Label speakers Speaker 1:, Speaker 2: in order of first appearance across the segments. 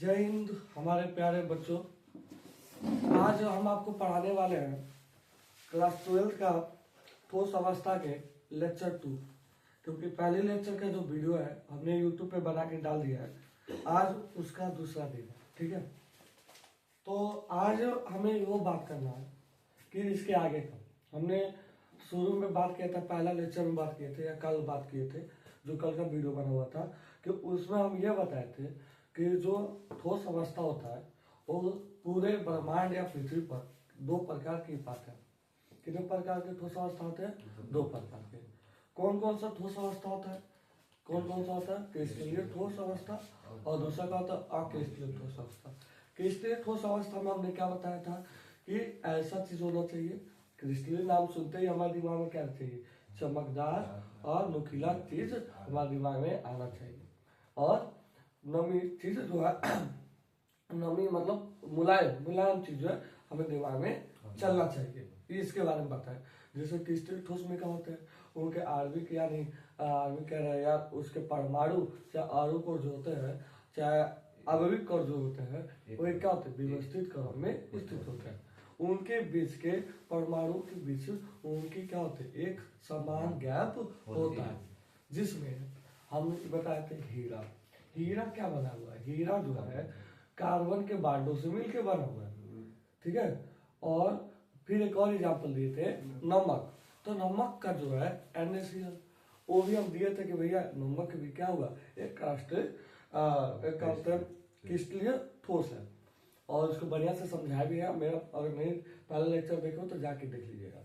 Speaker 1: जय हिंद हमारे प्यारे बच्चों। आज हम आपको पढ़ाने वाले हैं क्लास 12 का ठोस अवस्था के लेक्चर 2, क्योंकि पहले लेक्चर का जो वीडियो है हमने यूट्यूब पे बना के डाल दिया है। आज उसका दूसरा दिन है, ठीक है। तो आज हमें वो बात करना है कि इसके आगे का हमने शुरू में बात किया था, पहला लेक्चर में बात किए थे या कल बात किए थे, जो कल का वीडियो बना हुआ था, कि उसमें हम ये बताए थे कि जो ठोस अवस्था होता है वो पूरे ब्रह्मांड या पृथ्वी पर दो प्रकार की पाते हैं। कितने प्रकार के ठोस अवस्था होते हैं? दो प्रकार के। कौन कौन सा ठोस अवस्था होता है? कौन कौन सा होता है? क्रिस्टलीय ठोस अवस्था और दूसरा का होता है अक्रिस्टलीय ठोस अवस्था। क्रिस्टलीय ठोस अवस्था में हमने क्या बताया था कि ऐसा चीज होना चाहिए, क्रिस्टलीय नाम सुनते ही हमारे दिमाग में क्या चाहिए? चमकदार और नुकीला चीज हमारे दिमाग में आना चाहिए, और नमी चीज जो है नमी मतलब मुलायम मुलायम चीज जो है हमें दिमाग में चलना चाहिए। इसके बारे में बताएं। जैसे क्रिस्टलीय ठोस में क्या होते हैं, उनके आणविक यानी आणविक कह रहे हैं यार, उसके परमाणु चाहे आणविक कोर जो होते हैं चाहे आणविक कोर जो होते हैं वो क्या होते हैं? व्यवस्थित क्रम में स्थित होते हैं। उनके बीच के परमाणु के बीच उनकी क्या होते है? एक समान गैप होता है, जिसमें हम बताए थे हीरा। हीरा क्या बना हुआ है? हीरा जो है कार्बन के बांडों से मिलकर बना हुआ है, ठीक है। और फिर एक और एग्जाम्पल दिए थे नमक। तो नमक का जो है NaCl, वो भी हम दिए थे कि भैया नमक भी क्या हुआ? एक क्रिस्टलीय ठोस है, और उसको बढ़िया से समझाया भी है। मेरा अगर नहीं पहला लेक्चर देखो तो जाके देख लीजिएगा।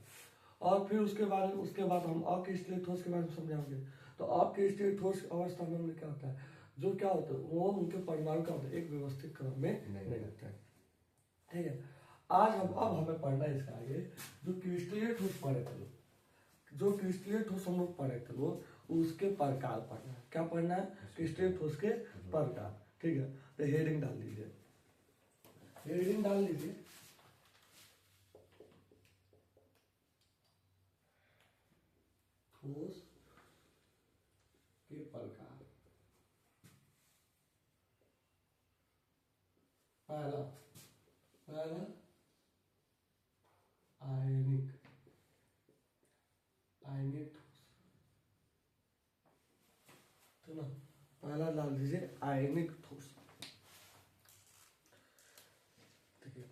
Speaker 1: और फिर उसके बाद हम अक्रिस्टलीय ठोस के बारे में समझाएंगे। तो अक्रिस्टलीय ठोस अवस्था में क्या होता है? जो क्या होता है वो उनके परमाणु का होता है एक व्यवस्थित क्रम में नहीं रहता है, ठीक है। आज अब हमें पढ़ना है इसका आगे जो क्रिस्टलीय ठोस पढ़े थे लोग, जो क्रिस्टलीय ठोस हम लोग पढ़े थे वो उसके प्रकार पढ़ना है। क्या पढ़ना है? क्रिस्टलीय ठोस के प्रकार, ठीक है। तो हेडिंग डाल दीजिए, हेडिंग डाल दीजिए ठोस के प्रकार। पहला आयनिक ठोस, तो ना पहला डाल दीजिए आयनिक ठोस, ठीक है।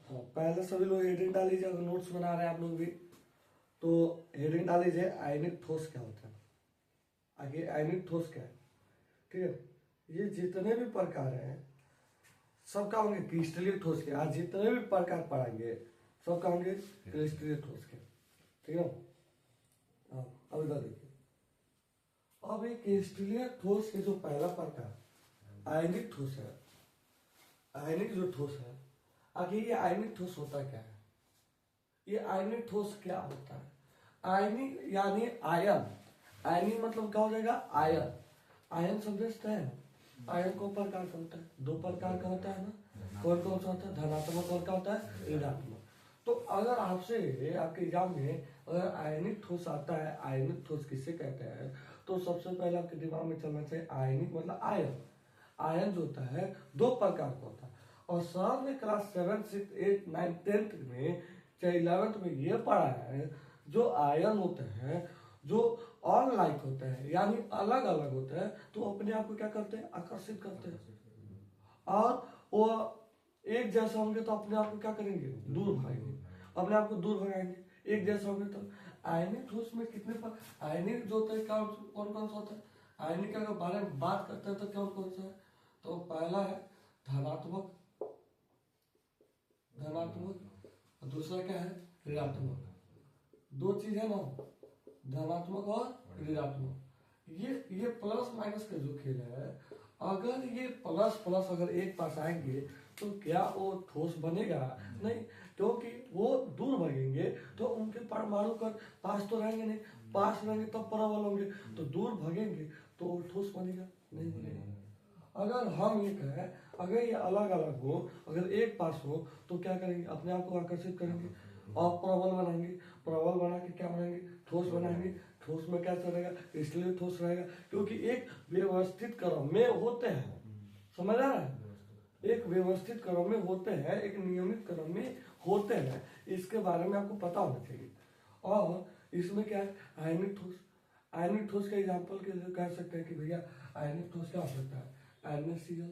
Speaker 1: हाँ, पहले सभी लोग हेडिंग डाल लीजिए। अगर नोट्स बना रहे हैं आप लोग भी तो हेडिंग डाल लीजिए आयनिक ठोस क्या होता है। आगे आयनिक ठोस क्या है, ठीक है। ये जितने भी प्रकार हैं सब क्या होंगे? क्रिस्टलीय ठोस के। आज जितने भी प्रकार पढ़ाएंगे सब क्या होंगे? क्रिस्टलीय ठोस के, ठीक है। अब इधर देखिए, अब एक क्रिस्टलीय ठोस के जो पहला प्रकार आयनिक ठोस है, आयनिक जो ठोस है, आगे ये आयनिक ठोस होता क्या है? ये आयनिक ठोस क्या होता है? आयनिक यानी आयन। आयनिक मतलब क्या हो जाएगा? आयन। आयन समझते हैं? आयन को प्रकार का होता है, दो प्रकार का होता है ना। कौन कौन सा होता है? धनात्मक और क्या होता है? ऋणात्मक। तो अगर आपसे आपके एग्जाम में अगर आयनिक ठोस आता है, आयनिक ठोस किसे कहते हैं, तो सबसे पहले आपके दिमाग में चलना चाहिए आयनिक मतलब आयन। आयन जो होता है दो प्रकार का होता है, और सर ने क्लास 7, 6, 8, 9, 10 में चाहे 11th में ये पढ़ा है, जो आयन होते हैं जो अनलाइक होते हैं यानी अलग अलग होते हैं, तो अपने आप को क्या करते हैं? आकर्षित करते हैं। और वो एक जैसा होंगे तो अपने आप को क्या करेंगे? दूर भागेंगे, अपने आप को दूर भगाएंगे। एक जैसा होंगे तो आयनिक ठोस में कितने पर आयनिक जो होता है कौन कौन सा होता है? आयनिक के अगर बारे में बात करते हैं तो कौन कौन सा है? तो पहला है धनात्मक, और दूसरा क्या है? ऋणात्मक। दो चीज है ना, धनात्मक और ऋणात्मक। ये प्लस माइनस का जो खेल है, अगर ये प्लस प्लस अगर एक पास आएंगे तो क्या वो ठोस बनेगा? नहीं, क्योंकि वो दूर भागेंगे तो उनके परमाणु का पास तो रहेंगे नहीं, पास रहेंगे तब प्रबल होंगे, तो दूर भागेंगे तो वो ठोस बनेगा? नहीं बनेगा। अगर हम ये कहें अगर ये अलग अलग हो, अगर एक पास हो तो क्या करेंगे? अपने आप को आकर्षित करेंगे और प्रबल बनाएंगे। प्रबल बना के क्या बनाएंगे? ठोस बनाएंगे। ठोस में कैसा रहेगा, इसलिए ठोस रहेगा क्योंकि एक व्यवस्थित क्रम में होते हैं। समझ आ रहा है? एक व्यवस्थित क्रम में होते हैं, एक नियमित क्रम में होते हैं, इसके बारे में आपको पता होना चाहिए। और इसमें क्या है, आयनिक ठोस। आयनिक ठोस का एग्जाम्पल के लिए कह सकते हैं कि भैया आयनिक ठोस क्या हो सकता है, NaCl,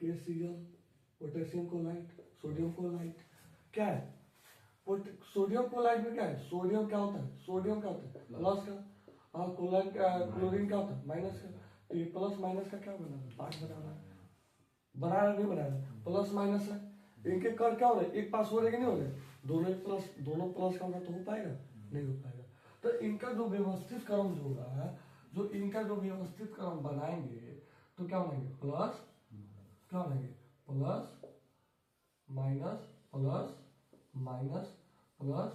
Speaker 1: KCl, potassium chloride, sodium chloride. क्या है सोडियम क्लोराइड में क्या है, सोडियम क्या होता है, सोडियम क्या होता है प्लस का, और क्लोरीन क्या होता है माइनस का। तो ये प्लस माइनस का क्या बना रहा है, पार्ट बना रहा है, बना रहा नहीं बना रहा, प्लस माइनस है। इनके कर क्या हो रहे, एक पास हो रहे कि नहीं हो रहे, दोनों प्लस का होगा तो हो पाएगा, नहीं हो पाएगा। तो इनका जो व्यवस्थित क्रम जो होगा है, जो इनका जो व्यवस्थित क्रम बनाएंगे तो क्या बनाएंगे, प्लस क्या बनाएंगे, plus minus plus minus plus.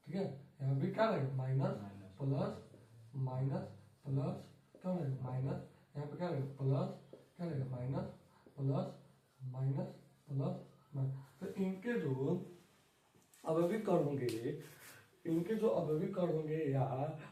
Speaker 1: ठीक है, यहाँ भी क्या रहेगा, माइनस प्लस माइनस प्लस, क्या रहेगा माइनस, यहाँ पे क्या रहेगा प्लस, क्या रहेगा माइनस प्लस माइनस प्लस। तो इनके जो अवयवी कण होंगे, इनके जो अवयवी कण होंगे या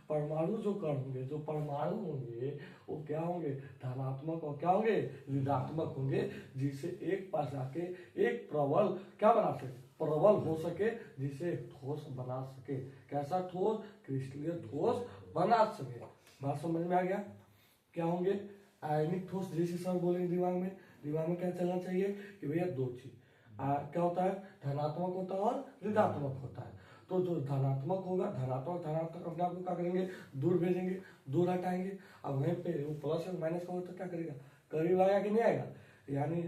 Speaker 1: परमाणु जो कण होंगे, जो परमाणु होंगे वो क्या होंगे, धनात्मक और क्या होंगे, ऋणात्मक होंगे, जिसे एक पास आके एक प्रबल क्या बना सके, प्रबल हो सके, जिसे ठोस बना सके। कैसा ठोस, क्रिस्टलीय ठोस बना सके। बात समझ में आ गया? क्या होंगे आयनिक ठोस, जैसे सर बोलेंगे दिमाग में क्या चलना चाहिए कि भैया दो चीज क्या होता है, धनात्मक होता है और ऋणात्मक होता है। तो जो धनात्मक होगा, धनात्मक अपने आप को क्या करेंगे, दूर भेजेंगे, दूर हटाएंगे। अब वहीं पे वो प्लस और माइनस का होगा तो क्या करेगा, करीब आएगा कि नहीं आएगा, यानी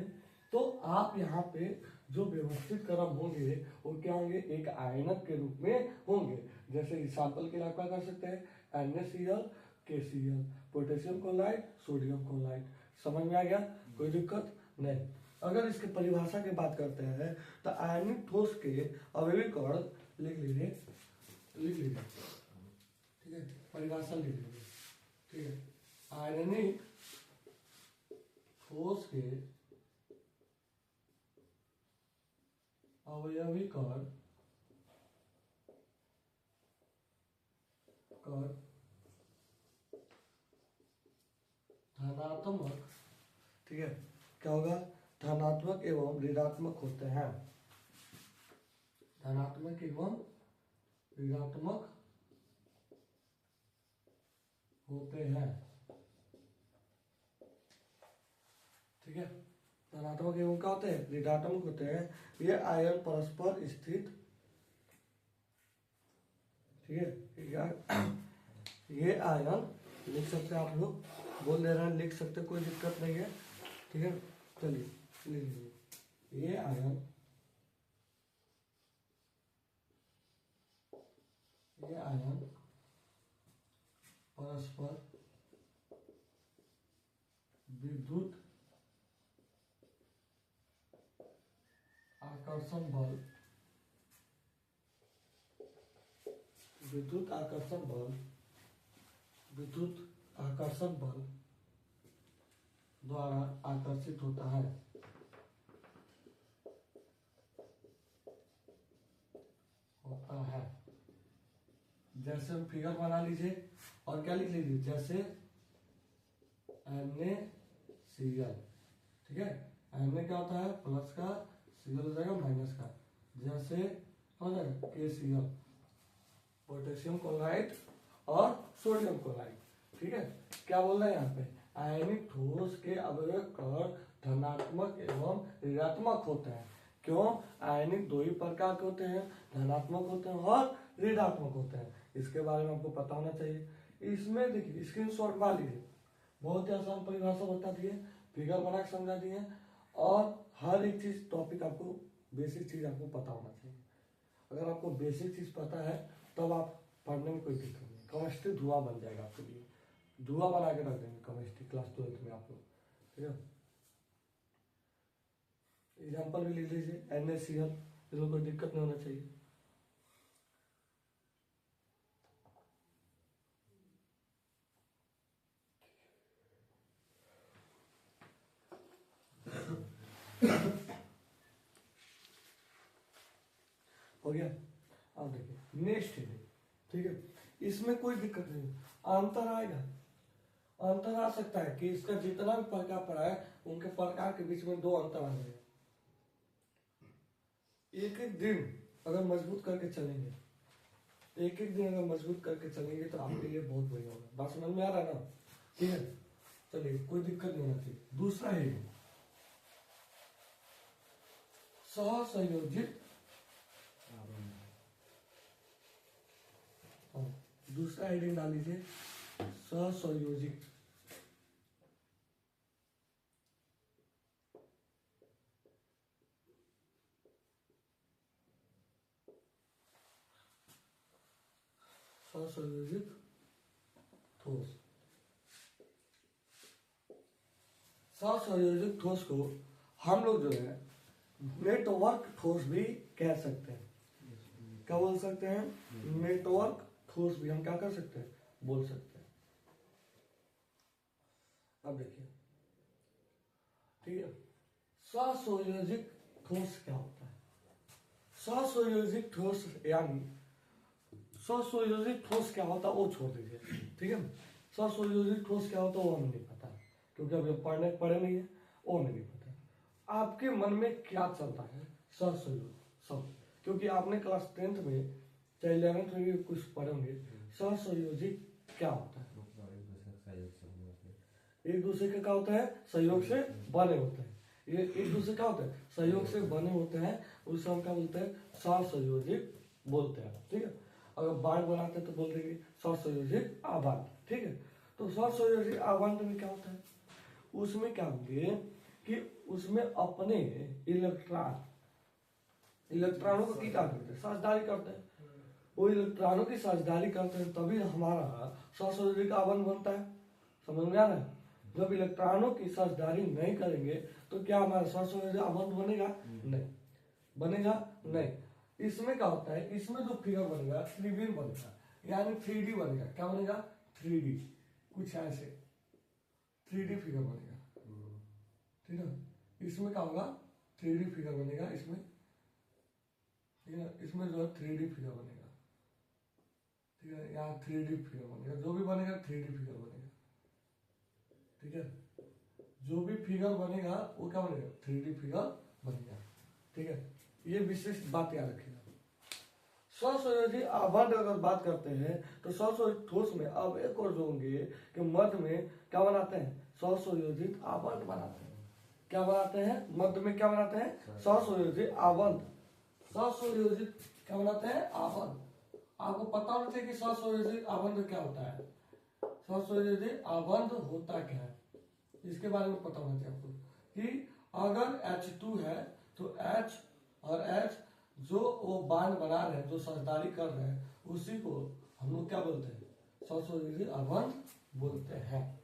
Speaker 1: तो आप यहाँ पे जो व्यवस्थित क्रम होंगे वो क्या होंगे, एक आयनक के रूप में होंगे। जैसे एग्जाम्पल के लिए आप क्या कर सकते हैं, NaCl, KCl, potassium chloride, sodium chloride. समझ में आ गया, कोई दिक्कत नहीं। अगर इसके परिभाषा की बात करते हैं तो आयनिक ठोस के अवयवी कण लिख लीजिए, ठीक है, परिभाषा लिख लीजिए। ठीक है, आयनिक ठोस के अवयवी कण धनात्मक, ठीक है, क्या होगा, धनात्मक एवं ऋणात्मक होते हैं, धनात्मक एवं ऋणात्मक होते हैं। ठीक है, धनात्मक एवं क्या होते हैं, ऋणात्मक होते हैं। ये आयन परस्पर स्थित, ठीक है, ये आयन लिख सकते हैं, आप लोग बोल दे रहे हैं, लिख सकते, कोई दिक्कत नहीं है। ठीक है, चलिए लिख लीजिए, ये आयन परस्पर विद्युत आकर्षण बल, विद्युत आकर्षण बल द्वारा आकर्षित होता है। जैसे हम फिगर बना लीजिए और क्या लिख लीजिए, जैसे NaCl, ठीक है, Na क्या होता है प्लस का, Cl हो जाएगा माइनस का। जैसे हो जाएगा KCl, पोटेशियम क्लोराइड और सोडियम क्लोराइड। ठीक है, क्या बोल रहे हैं यहाँ पे, आयनिक ठोस के अवयव कण धनात्मक एवं ऋणात्मक होते हैं। क्यों, आयनिक दो ही प्रकार के होते हैं, धनात्मक होते हैं और ऋणात्मक होते हैं। इसके बारे में आपको पता होना चाहिए। इसमें देखिए स्क्रीनशॉट मार लीजिए, बहुत ही आसान परिभाषा बता दी है, फिगर बना के समझा दी है, और हर एक चीज टॉपिक आपको, बेसिक चीज आपको पता होना चाहिए। अगर आपको बेसिक चीज पता है तब आप पढ़ने में कोई दिक्कत नहीं। केमिस्ट्री धुआं बन जाएगा आपके लिए, धुआं बना के रख देंगे केमिस्ट्री क्लास 12th में आप लोग। ठीक है, एग्जाम्पल भी लिख लीजिए, NaCl, इसमें कोई दिक्कत नहीं होना चाहिए। हो गया, अब देखिए नेक्स्ट है, ठीक है, इसमें कोई दिक्कत नहीं, अंतर आएगा, अंतर आ सकता है कि इसका जितना भी प्रकार पड़ा है उनके प्रकार के बीच में दो अंतर आ जाएगा। एक एक दिन अगर मजबूत करके चलेंगे, एक एक दिन अगर मजबूत करके चलेंगे तो आपके लिए बहुत बढ़िया होगा। बात समझ में आ रहा है ना? ठीक है, चलिए कोई दिक्कत नहीं होना चाहिए। दूसरा है सहसंयोजित, दूसरा हेडिंग डाल लीजिए सहसंयोजित। सहसंयोजित ठोस, सहसंयोजित ठोस को हम लोग जो है नेटवर्क ठोस भी कह सकते हैं। क्या बोल सकते हैं? नेटवर्क ठोस भी हम क्या कर सकते हैं? बोल सकते हैं। अब देखिए, ठीक है, सहसंयोजित ठोस क्या होता है? सहसंयोजित ठोस यानी सहसंयोजित ठोस क्या होता है वो छोड़ दीजिए, ठीक है। सहसंयोजित ठोस क्या होता है वो हमें नहीं पता, क्योंकि अभी पढ़े नहीं है, वो हमें नहीं पता। आपके मन में क्या चलता है सहसंयोजित सब, क्योंकि आपने क्लास 10th में चाहे 11th में भी कुछ पढ़ोगे, सहसंयोजित क्या होता है? एक दूसरे का क्या होता है? सहयोग से बने होते हैं। ये एक दूसरे क्या होता है? सहयोग से बने होते हैं, उसे हम क्या बोलते हैं? सहसंयोजित बोलते हैं, ठीक है। अगर बांड बनाते हैं तो बोल देंगे सहसंयोजित आबंध, ठीक है। तो सहसंयोजित आबंध में क्या होता है? उसमें क्या होंगे कि उसमें अपने इलेक्ट्रॉनों को क्या करते हैं? साझेदारी करते हैं। वो इलेक्ट्रॉनों की साझेदारी करते हैं तभी हमारा सहसंयोजित आबंध बनता है। समझ में आ रहा है? जब इलेक्ट्रॉनों की साझेदारी नहीं करेंगे तो क्या हमारा सहसंयोजित आबंध बनेगा? नहीं बनेगा, नहीं। इसमें क्या होता है? इसमें जो फिगर बनेगा त्रिविम बनेगा, यानी 3D बनेगा। क्या बनेगा? 3D, कुछ ऐसे 3D फिगर बनेगा, ठीक है। इसमें क्या होगा? 3D फिगर बनेगा इसमें, ठीक है। इसमें जो है 3D फिगर बनेगा, ठीक है। यहाँ 3D फिगर बनेगा, जो भी बनेगा 3D फिगर बनेगा, ठीक है। जो भी फिगर बनेगा वो क्या बनेगा? 3D फिगर बनेगा, ठीक है। ये विशेष बात याद रखिएगा। सहसंयोजित आबंध अगर बात करते हैं तो सहसंयोजित ठोस में अब एक और जो होंगे कि मध्य में क्या बनाते हैं? सहसंयोजित आबंध बनाते हैं। क्या बनाते हैं? मध्य में क्या बनाते हैं? सहसंयोजित आबंध। सहसंयोजित क्या बनाते हैं? आबंध। आपको पता होना चाहिए कि सहसंयोजित आबंध क्या होता है। सहसंयोजित आबंध होता क्या है इसके बारे में पता होना चाहिए आपको, कि अगर H2 है तो H और H जो वो बांड बना रहे हैं, जो साझेदारी कर रहे हैं, उसी को हम लोग क्या बोलते हैं? सहसंयोजित आबंध बोलते हैं।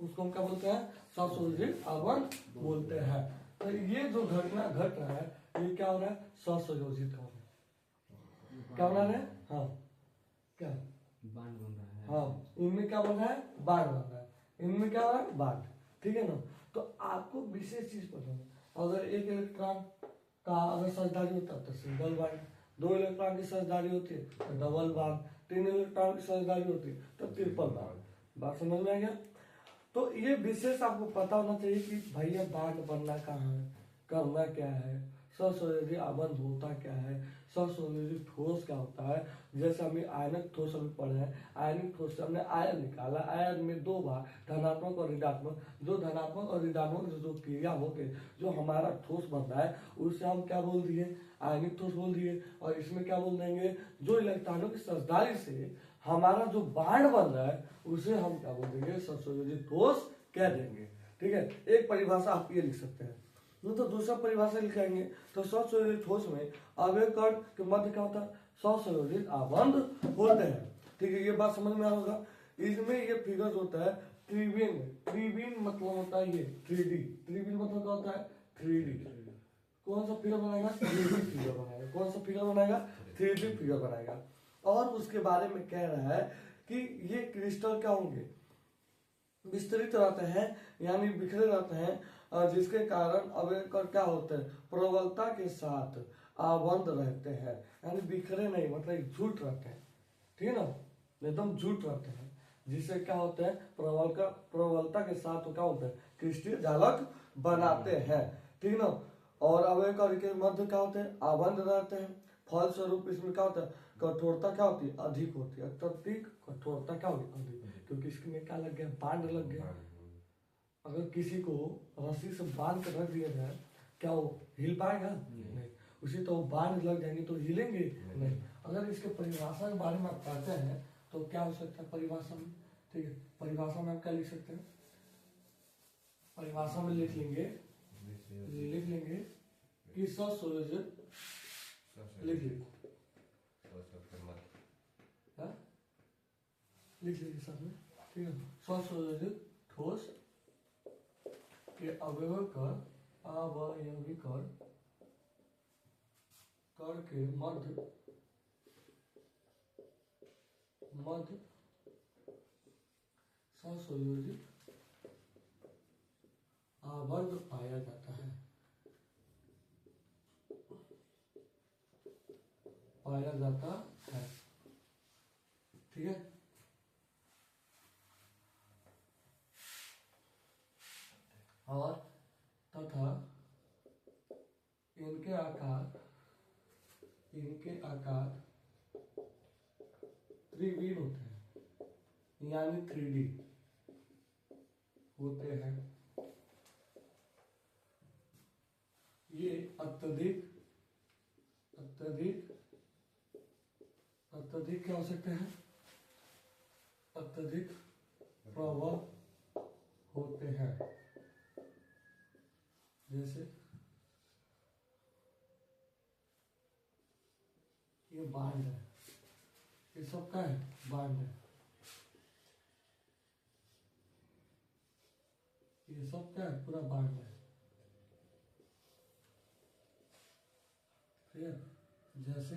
Speaker 1: उसको हम क्या बोलते हैं? सहसंयोजित आबंध बोलते हैं। तो ये जो घटना घट रहा है ये क्या हो रहा है? सहसंयोजित हो रहा है। क्या बना रहे हैं? हाँ, क्या
Speaker 2: बांड बन रहा है।
Speaker 1: हाँ, इनमें क्या बन रहा है? बांड बन रहा है। इनमें क्या हो रहा है? बांड, ठीक है ना। तो आपको विशेष चीज पता है, अगर एक इलेक्ट्रॉन का अगर साझेदारी होता है तो सिंगल बांड, 2 इलेक्ट्रॉन की साझेदारी होती है तो डबल बांड, 3 इलेक्ट्रॉन की साझेदारी होती है तो ट्रिपल बांड। बात समझ में आ गया? तो ये विशेष आपको पता होना चाहिए कि भैया बांड बनना कहाँ है, करना क्या है, सहसंयोजित आबंध होता क्या है, सहसंयोजित ठोस क्या होता है। जैसे हमें आयनिक ठोस अभी पढ़े हैं, आयनिक ठोस से हमने आयन निकाला, आयन में 2 भाग धनात्मक और ऋणात्मक, जो धनात्मक और ऋणात्मक जो क्रिया होके जो हमारा ठोस बनता है उसे हम क्या बोल दिए? आयनिक ठोस बोल दिए। और इसमें क्या बोल देंगे? जो इलेक्ट्रॉनों की साझेदारी से हमारा जो बांड बन रहा है उसे हम क्या बोल देंगे? सहसंयोजित ठोस कह देंगे, ठीक है। एक परिभाषा आप ये लिख सकते हैं। तो दूसरा परिभाषा लिखाएंगे तो सहसंयोजित ठोस में अवयव कण के मध्य क्या होता है? सहसंयोजित आबंध होते हैं, ठीक है। ये बात समझ में आ होगा। इसमें ये फिगर होता है त्रिविम। त्रिविम मतलब होता है ये 3D। त्रिविम मतलब क्या होता है? 3D। कौन सा फिगर बनाएगा? 3D फिगर बनाएगा। कौन सा फिगर बनाएगा? 3D फिगर बनाएगा। और उसके बारे में कह रहा है कि ये क्रिस्टल क्या होंगे? विस्तरित रहते हैं, यानी बिखरे रहते हैं, जिसके कारण अवयव क्या होते हैं? प्रबलता के साथ आबंध रहते हैं, यानी बिखरे नहीं, मतलब झूठ रहते हैं, ठीक है ना। एकदम जुट रहते हैं, जिससे क्या होता है प्रबलता के साथ वो क्या होता है क्रिस्टलीय जालक बनाते हैं, ठीक ना। और अवयव कार्य के मध्य क्या होते हैं आबंध रहते हैं, फलस्वरूप इसमें क्या होता है कठोरता क्या होती है अधिक होती है, अत्यधिक कठोरता क्या होगी अधिक, क्योंकि इसमें क्या लग गया बांध लग गया। अगर किसी को रस्सी से बांध कर रख दिया जाए क्या वो हिल पाएगा नहीं, उसी तो बांध लग जाएंगे तो हिलेंगे नहीं। अगर इसके परिभाषा के बारे में आप पढ़ते हैं तो क्या हो सकता है परिभाषा में, ठीक है, परिभाषा में आप क्या लिख सकते हैं, परिभाषा में लिख लेंगे कि ससंयोजित लिख लीजिए लिख लीजिए साथ में, ठीक है, ससंयोजित ठोस के अवयवीकरण कर के मध्य ससंयोजित आवर्त पाया जाता है, ठीक है। और तथा इनके आकार त्रिविध होते हैं, यानी 3D होते हैं। ये अत्यधिक क्या हो सकते हैं, अत्यधिक प्रबल होते हैं। जैसे ये बांध है, ये सब क्या है बांध है, ये सब क्या है पूरा बांध है, ठीक है। जैसे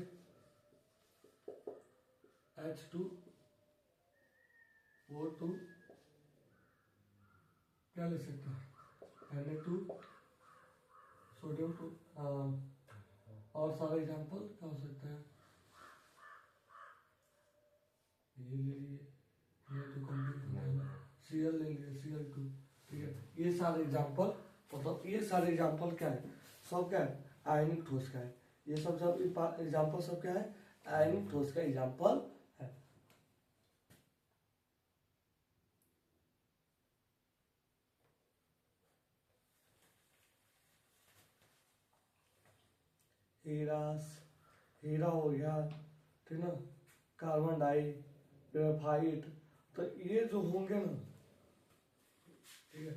Speaker 1: H2O2 क्या ले सकते हैं Na2 सोडियम 2, और सारा एग्जाम्पल क्या हो सकता है, ये ले लिए, ये तो कंप्लीट हो गया, Cl ले लिए Cl2, ठीक है। ये सारे एग्जाम्पल मतलब ये सारे एग्जाम्पल क्या है सब क्या है आयनिक ठोस का है, ये सब एग्जाम्पल सब क्या है आयनिक ठोस का एग्जाम्पल है। हीरा हो गया, ठीक ना, कार्बन डाई, ग्रेफाइट, तो ये जो होंगे ना, ठीक है,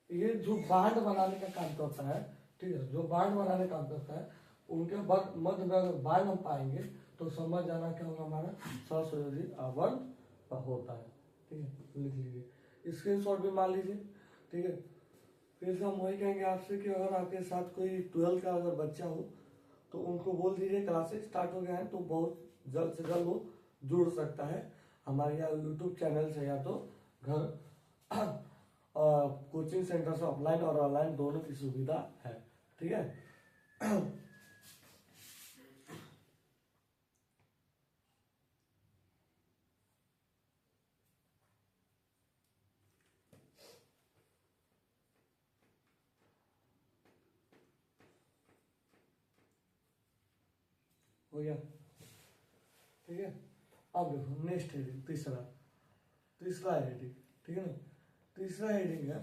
Speaker 1: ये जो बांध बनाने का काम करता है, ठीक है, जो बांध बनाने का काम करता है उनके मध्य में अगर बांध हम पाएंगे तो समझ जाना क्या होगा हमारा ससंयोजित आवर्त होता है, ठीक है, लिख लीजिए, स्क्रीनशॉट भी मान लीजिए, ठीक है। फिर से हम वही कहेंगे आपसे कि अगर आपके साथ कोई 12th का अगर बच्चा हो तो उनको बोल दीजिए क्लासेस स्टार्ट हो गया है, तो बहुत जल्द से जल्द वो जुड़ सकता है हमारे यहाँ यूट्यूब चैनल से, या तो घर कोचिंग सेंटर से ऑफलाइन और ऑनलाइन दोनों की सुविधा है, ठीक है। हो गया, ठीक है। अब देखो नेक्स्ट हेडिंग, तीसरा हेडिंग, ठीक है ना, तीसरा हेडिंग है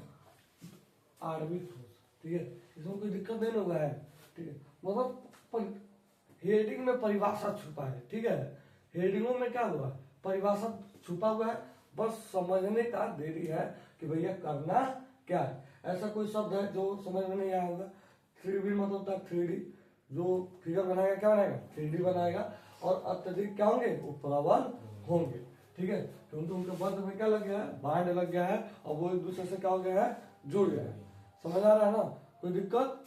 Speaker 1: आणविक ठोस, ठीक है। इसमें कोई दिक्कत नहीं होगा है, ठीक है, मतलब हेडिंग में परिभाषा छुपा है, ठीक है, हेडिंगों में क्या हुआ परिभाषा छुपा हुआ है, बस समझने का देरी है कि भैया करना क्या है। ऐसा कोई शब्द है जो समझ में नहीं आया होगा, 3D मतलब होता है 3D, जो फिगर बनाएगा क्या बनाएगा 3D बनाएगा, और अत्यधिक क्या होंगे वो प्रबल होंगे, ठीक है, क्योंकि उनके बंध में क्या लग गया है बांध लग गया है और वो एक दूसरे से क्या हो गया है जुड़ गया है। समझ आ रहा है ना, कोई दिक्कत।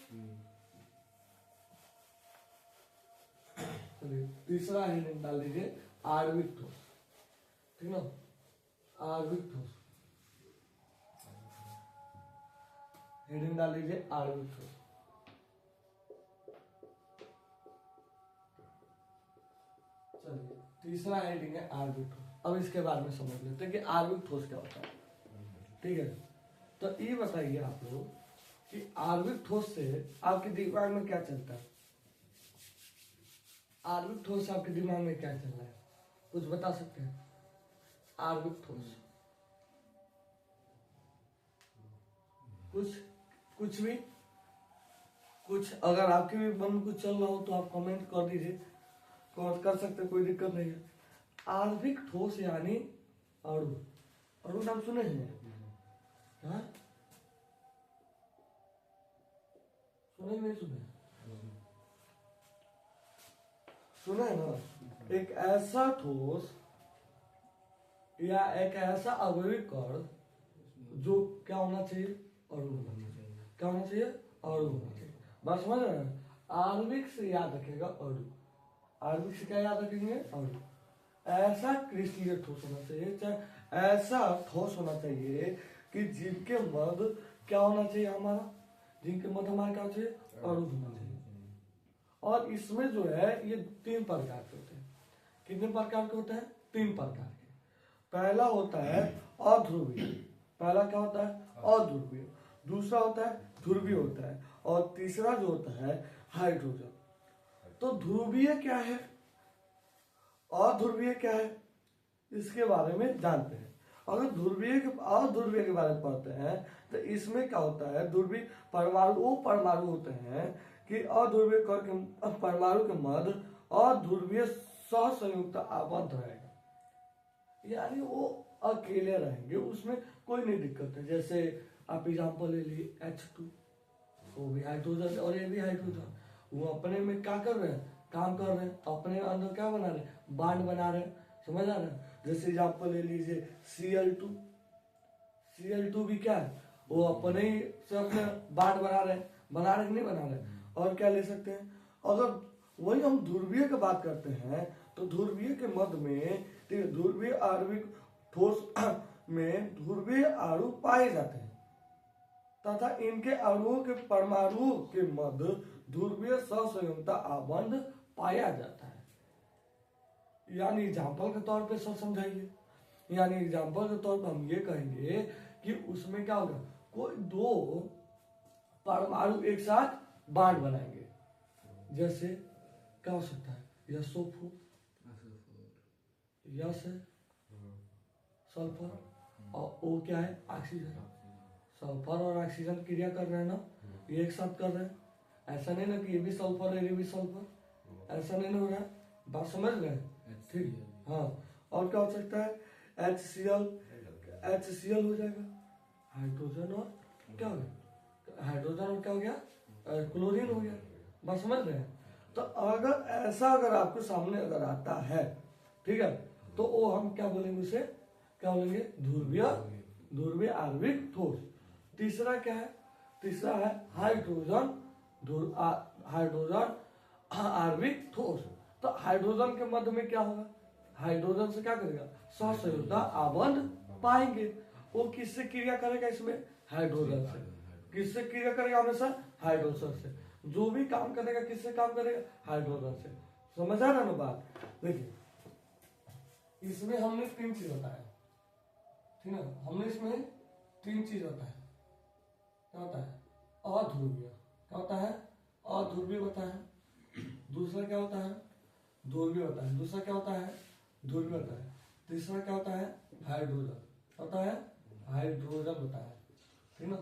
Speaker 1: चलिए तीसरा हेडिंग डाल दीजिए आणविक ठोस, ठीक ना, आणविक ठोस, हेडिंग डाल दीजिए आणविक ठोस। चलिए तीसरा हेडिंग है आणविक ठोस। अब इसके बारे में समझ लेते हैं कि आणविक ठोस क्या होता है। ठीक है, तो ये बताइए आप लोग कि आणविक ठोस से आपके दिमाग में क्या चलता है? आणविक ठोस से आपके दिमाग में क्या चल रहा है, कुछ बता सकते हैं? आणविक ठोस कुछ भी, कुछ अगर आपके भी मन में कुछ चल रहा हो तो आप कमेंट कर दीजिए, कर सकते, कोई दिक्कत नहीं है। आणविक ठोस यानी अणु। अणु नाम सुने हैं? हाँ, सुने नहीं सुने? सुने है ना? एक ऐसा ठोस या एक ऐसा अवयविक कण जो क्या होना चाहिए? अणु होना चाहिए। क्या होना चाहिए? अणु होना चाहिए। बस समझ रहे हैं? आणविक से याद रखेगा अणु। आणविक से क्या याद रखेंगे? अणु। ऐसा क्रिस्टलीय ठोस होना चाहिए, चाहे ऐसा ठोस होना चाहिए कि जिनके मध्य क्या होना चाहिए हमारा? जिनके मध्य हमारा क्या चाहिए? अणु होना चाहिए। और इसमें जो है ये 3 प्रकार के होते हैं। कितने प्रकार के होते हैं? 3 प्रकार के। पहला होता है अध्रुवीय। पहला क्या होता है? अध्रुवीय। दूसरा होता है ध्रुवीय होता है, और तीसरा जो होता है हाइड्रोजन। तो ध्रुवीय क्या है, अध्रुवीय क्या है, इसके बारे में जानते हैं। अगर अध्रुवीय के बारे में पढ़ते हैं तो इसमें क्या होता है? ध्रुवीय परमाणु होते हैं कि अध्रुवीय कण के परमाणु के मध्य अध्रुवीय सहसंयुक्त आबद्ध रहेगा, यानी वो अकेले रहेंगे, उसमें कोई नहीं दिक्कत है। जैसे आप एग्जाम्पल ले लीजिए H2, वो भी हाइड्रोजन और ये भी हाइड्रोजन। वो अपने में क्या कर रहे हैं? काम कर रहे हैं, अपने अंदर क्या बना रहे हैं? बांड बना रहे हैं। समझ आ रहा है? जैसे एग्जाम्पल ले लीजिए Cl2। Cl2 भी क्या है? वो अपने ही से अपने बांड बना रहे हैं। बना रहे कि नहीं बना रहे? और क्या ले सकते हैं? अगर वही हम ध्रुवीय की बात करते हैं तो ध्रुवीय के मध्य में, ठीक है, ध्रुवीय आणविक ठोस में ध्रुवीय अणु पाए जाते हैं तथा इनके अणुओं के परमाणुओं के मध्य ध्रुवीय सहसंयोजकता आबंध पाया जाता है। यानी एग्जाम्पल के तौर पे सब समझाइए। यानी एग्जाम्पल के तौर पर हम ये कहेंगे कि उसमें क्या होगा? कोई 2 परमाणु एक साथ बांड बनाएंगे। जैसे क्या हो सकता है? SO4, यस है सल्फर, और O क्या है? ऑक्सीजन। सल्फर और ऑक्सीजन क्रिया कर रहे हैं ना, ये एक साथ कर रहे हैं। ऐसा नहीं ना कि ये भी सल्फर है ये भी सल्फर, ऐसा नहीं हो रहा है। बात समझ गए? ठीक, हाँ। और क्या हो सकता है? HCl हो जाएगा, हाइड्रोजन और क्या हो गया? हाइड्रोजन और क्या हो गया? क्लोरीन हो गया। बात समझ रहे हैं? तो अगर आपके सामने अगर आता है, ठीक है, तो वो हम क्या बोलेंगे? उसे क्या बोलेंगे? ध्रुवीय आणविक ठोस। तीसरा क्या है? तीसरा है हाइड्रोजन आणविक ठोस। तो हाइड्रोजन के मध्य में क्या होगा? हाइड्रोजन से क्या करेगा? सहसंयोजकता आबंध पाएंगे। वो किससे क्रिया करेगा? इसमें हाइड्रोजन से। किससे क्रिया करेगा? हमेशा हाइड्रोजन से। जो भी काम करेगा किससे काम करेगा? हाइड्रोजन से। समझ आ रहा ना बात? देखिए, इसमें हमने 3 चीज बताया, ठीक है? हमने इसमें 3 चीज बताया। क्या होता है? अध्रुवीय। क्या होता है? अध्रुवीय होता है। दूसरा क्या होता है? ध्रुवीय होता है। दूसरा क्या होता है? ध्रुवीय होता है। तीसरा क्या होता है? हाइड्रोजन होता है। हाइड्रोजन होता है, ठीक ना?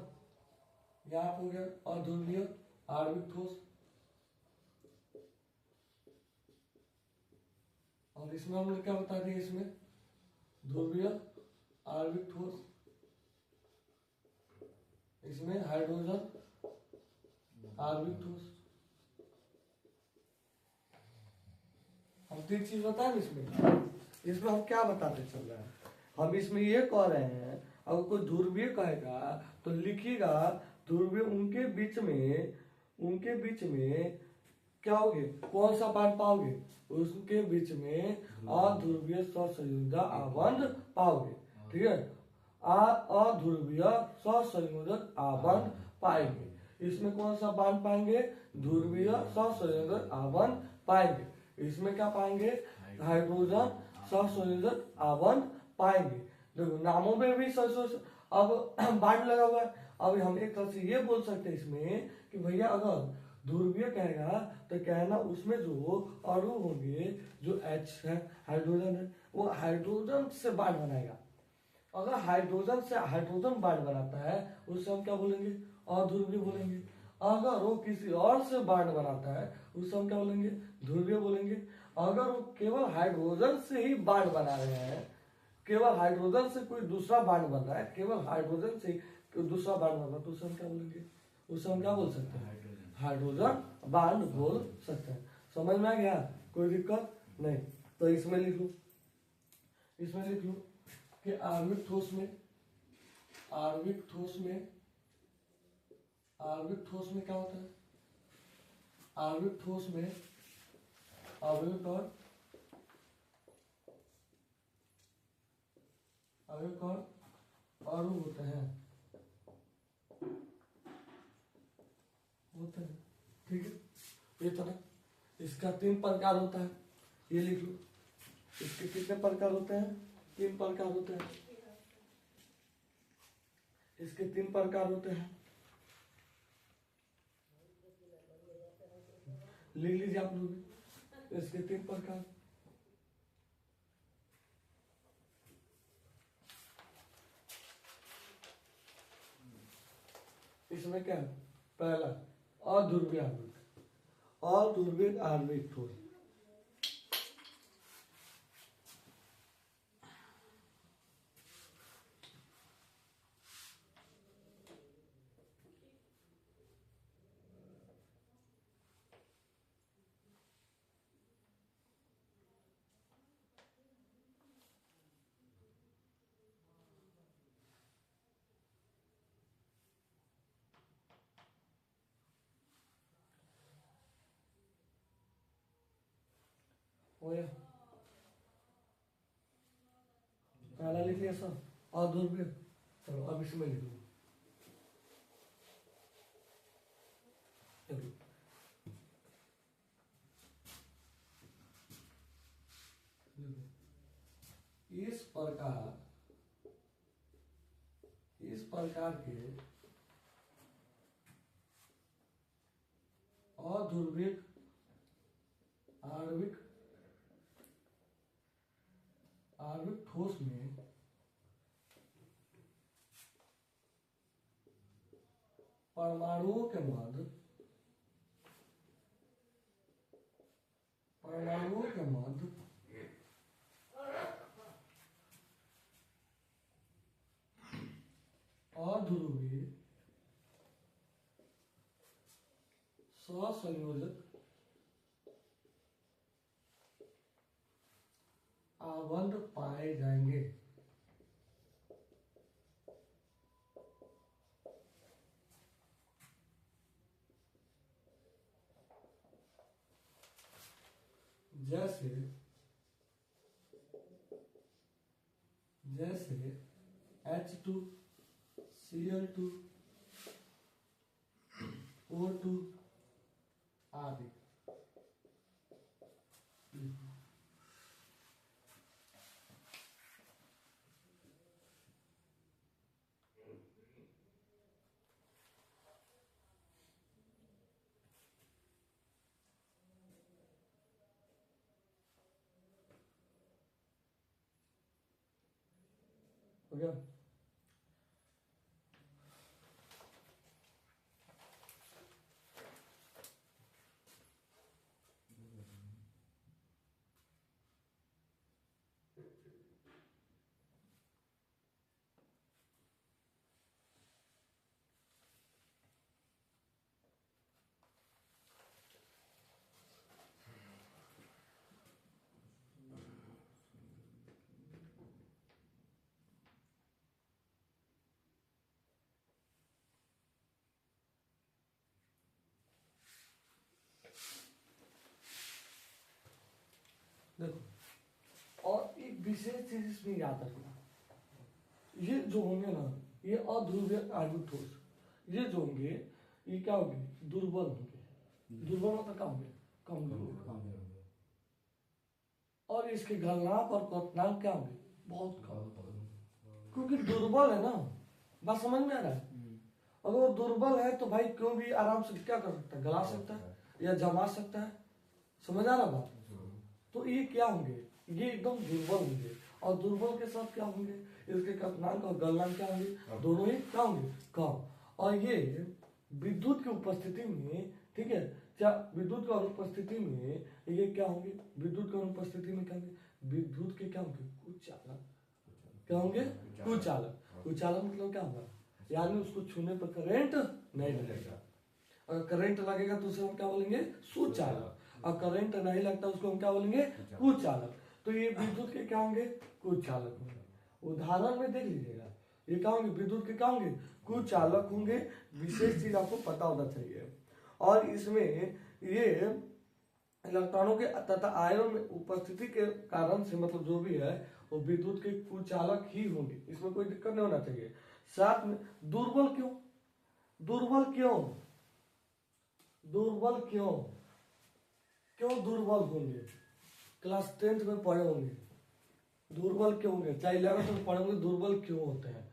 Speaker 1: यहाँ हो गया अध्रुवीय आणविक ठोस, और इसमें हमने क्या बता दिया? इसमें ध्रुवीय आणविक ठोस, इसमें हाइड्रोजन आणविक ठोस। हम 3 चीज बताए इसमें हम क्या बताते चल रहे हैं? हम इसमें ये कह रहे हैं, अगर कोई ध्रुवीय कहेगा तो लिखिएगा ध्रुवीय, उनके बीच में क्या होगे? कौन सा बांध पाओगे? उसके बीच में अध्रुवीय सहसंयोजकता आबंध पाओगे, ठीक है? अध्रुवीय सहसंयोजक आबंध पाएंगे। इसमें कौन सा बांध पाएंगे? ध्रुवीय सहसंयोजक आबंध पाएंगे। इसमें क्या पाएंगे? हाइड्रोजन सहसंयोजक आबंध पाएंगे। देखो नामों में भी अब बांड लगा हुआ है। अब हम एक तरह से ये बोल सकते हैं इसमें कि भैया अगर ध्रुवीय कहेगा तो कहना उसमें जो अणु होंगे, जो H है हाइड्रोजन है, वो हाइड्रोजन से बांड बनाएगा। अगर हाइड्रोजन से हाइड्रोजन बांड बनाता है उससे हम क्या बोलेंगे, अध्रुवीय बोलेंगे। अगर वो किसी और से बांड बनाता है उससे हम क्या बोलेंगे, ध्रुवीय बोलेंगे। अगर वो केवल हाइड्रोजन से ही बांड बना रहे हैं, केवल हाइड्रोजन से कोई दूसरा बांड बन रहा है, केवल हाइड्रोजन से कोई दूसरा बांड बन रहा है, तो उसे हम क्या बोलेंगे, उसे हम क्या बोल सकते हैं, हाइड्रोजन बांड बोल सकते हैं। समझ में आ गया, कोई दिक्कत नहीं। तो इसमें लिख लो, इसमें लिख लो कि आणविक ठोस में, आणविक ठोस में, आणविक ठोस में क्या होता है, आणविक ठोस में अवयव और अवयव और अणु होते हैं, होते हैं, ठीक है। ये तरह इसका 3 प्रकार होता है, ये लिख लो। इसके कितने प्रकार होते हैं, 3 प्रकार होते हैं। इसके 3 प्रकार होते हैं, लिख लीजिए आप लोग। इसके 3 प्रकार, इसमें क्या है, पहला अध्रुवीय आणविक, अध्रुवीय आणविक ठोस। हो गया, पहला लिख लिया सब, अध्रुवीय। चलो अब इसमें लिख लो, इस प्रकार, इस प्रकार के अध्रुवीय आणविक, आणविक ठोस में परमाणुओं के मध्य, परमाणुओं के मध्य अध्रुवीय सहसंयोजक आबंध पाए जाएंगे। जैसे जैसे H2Cl2 O2 आदि। हो गया, देखो। और एक विशेष चीज इसमें याद रखना, ये जो होंगे ना, ये अध्रुवीय आणविक ठोस, ये जो होंगे ये क्या होंगे, दुर्बल होंगे। दुर्बल मतलब क्या होंगे, कमजोर। और इसके गलनांक और क्वथनांक क्या होंगे? बहुत कम, क्योंकि दुर्बल है ना। बात समझ में आ रहा है? अगर वो दुर्बल है तो भाई कोई भी आराम से क्या कर सकता है? गला सकता है या जमा सकता है। समझ आ रहा बात? तो ये क्या होंगे? ये एकदम दुर्बल होंगे। और दुर्बल के साथ क्या होंगे? इसके क्वथनांक और गलनांक क्या होंगे? दोनों ही क्या होंगे? कम। और ये विद्युत की उपस्थिति में, ठीक है, क्या विद्युत की अनुपस्थिति में ये क्या होंगे? विद्युत की अनुपस्थिति में क्या होंगे? विद्युत के क्या होंगे? कुचालक। क्या होंगे? कुचालक। कुचालक मतलब क्या होगा? यानी उसको छूने पर करंट नहीं लगेगा। अगर करंट लगेगा तो उसे हम क्या बोलेंगे? सुचालक। और करंट नहीं लगता उसको हम क्या बोलेंगे? कुचालक। तो ये विद्युत के क्या होंगे? कुचालक होंगे। उदाहरण में देख लीजिएगा, ये क्या होंगे? विद्युत के क्या होंगे? कुचालक होंगे। विशेष चीज आपको पता होना चाहिए। और इसमें ये इलेक्ट्रॉनों के तथा आयनों में उपस्थिति के कारण से, मतलब जो भी है वो विद्युत के कुचालक ही होंगे। इसमें कोई दिक्कत नहीं होना चाहिए। साथ में दुर्बल क्यों? दुर्बल क्यों? दुर्बल क्यों? क्यों दुर्बल होंगे? क्लास 10th में पढ़े होंगे दुर्बल क्यों होंगे, चाहे 11th में पढ़े होंगे दुर्बल क्यों होते हैं।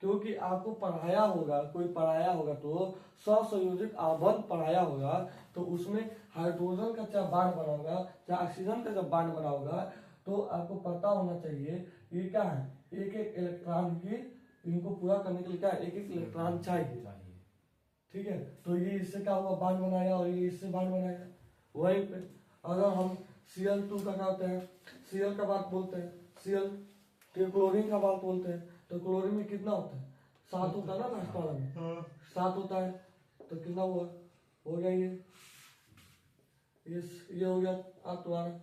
Speaker 1: क्योंकि आपको पढ़ाया होगा, कोई पढ़ाया होगा तो स्वसंयोजित आबंध पढ़ाया होगा, तो उसमें हाइड्रोजन का चाहे बांड बना होगा, चाहे ऑक्सीजन का जब बांड बना होगा, तो आपको पता होना चाहिए ये क्या है? एक एक इलेक्ट्रॉन की, इनको पूरा करने के लिए क्या है? एक एक इलेक्ट्रॉन चाहिए। ठीक है, तो ये इससे क्या हुआ? बांड बनाया, और ये इससे बांड बनाया। वहीं पे अगर हम Cl2 का क्या होता है? Cl का बात बोलते हैं, Cl के क्लोरीन का बात बोलते हैं, तो क्लोरीन में कितना होता है? 7 होता है ना लास्ट वाला में, 7 होता है। तो कितना हुआ? हो गया ये हो गया आप तुम्हारा,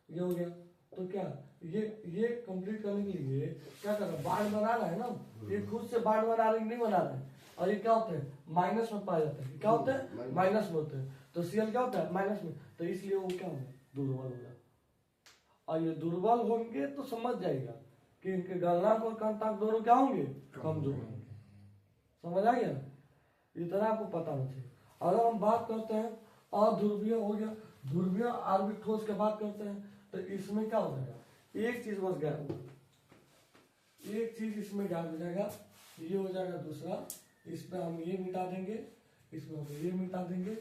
Speaker 1: ये हो गया। तो क्या ये कंप्लीट करने के लिए क्या करना? बांड बना रहा है ना, ये खुद से बांड बना रहे नहीं बना रहे। और ये क्या होता है? माइनस में पाया जाता है। क्या होता है? माइनस में होता है। तो Cl क्या होता है? माइनस में। तो इसलिए वो क्या होगा? दुर्बल होगा। और ये दुर्बल होंगे तो समझ जाएगा कि इनके गलनांक और क्वथनांक दोनों क्या होंगे? कमजोर होंगे। समझ आ गया? इतना आपको पता होना चाहिए। अगर हम बात करते हैं अध्रुवीय हो गया, ध्रुवीय आणविक ठोस की बात करते हैं, तो इसमें क्या हो जाएगा? एक चीज बस गया, एक चीज इसमें गायब हो जाएगा, ये हो जाएगा दूसरा। इसमें हम ये मिटा देंगे, इसमें हम ये मिटा देंगे,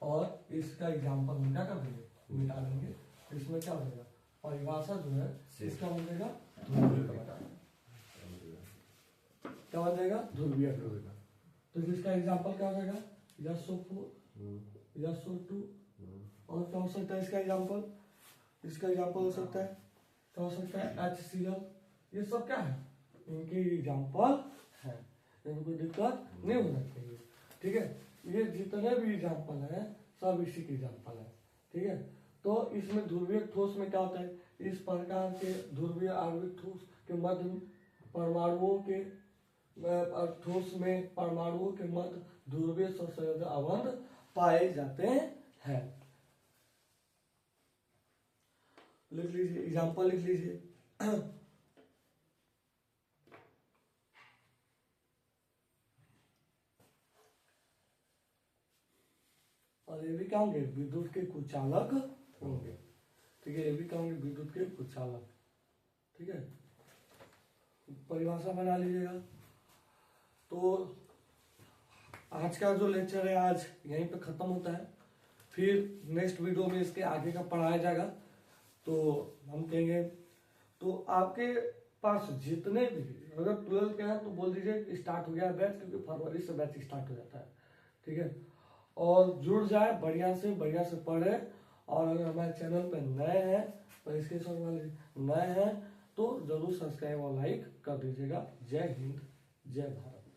Speaker 1: और इसका एग्जाम्पल हम क्या कर देंगे? मिटा देंगे। इसमें क्या हो जाएगा? परिभाषा जो है इसका हो जाएगा ध्रुवीय का। क्या हो जाएगा? ध्रुवीय। तो इसका एग्जाम्पल क्या हो जाएगा? SO4, SO2, और क्या हो सकता है इसका एग्जाम्पल? इसका एग्जाम्पल हो सकता है, क्या हो सकता है? HCl। ये सब क्या है? इनके एग्जाम्पल है, इनको कोई दिक्कत नहीं होना चाहिए। ठीक है, ये जितने भी एग्जाम्पल है सब इसी के एग्जाम्पल है। ठीक है, तो इसमें ध्रुवीय ठोस में क्या होता है? इस प्रकार के ध्रुवीय आणविक ठोस के मध्य परमाणुओं के ठोस में परमाणुओं के मध्य ध्रुवीय सहसंयोजक आबंध पाए जाते हैं। लिख लीजिए, एग्जाम्पल लिख लीजिए। और ये भी क्या होंगे? विद्युत के कुचालक होंगे। ठीक है, ये भी क्या होंगे? विद्युत के कुचालक। ठीक है, परिभाषा बना लीजिएगा। तो आज का जो लेक्चर है आज यहीं पे खत्म होता है। फिर नेक्स्ट वीडियो में इसके आगे का पढ़ाया जाएगा। तो हम कहेंगे, तो आपके पास जितने भी, अगर 12 के हैं तो बोल दीजिए स्टार्ट हो गया बैच, क्योंकि फरवरी से बैच स्टार्ट हो जाता है। ठीक है, और जुड़ जाए, बढ़िया से पढ़े। और अगर हमारे चैनल पे नए हैं तो इसके साथ वाले नए हैं तो जरूर सब्सक्राइब और लाइक कर दीजिएगा। जय हिंद, जय भारत।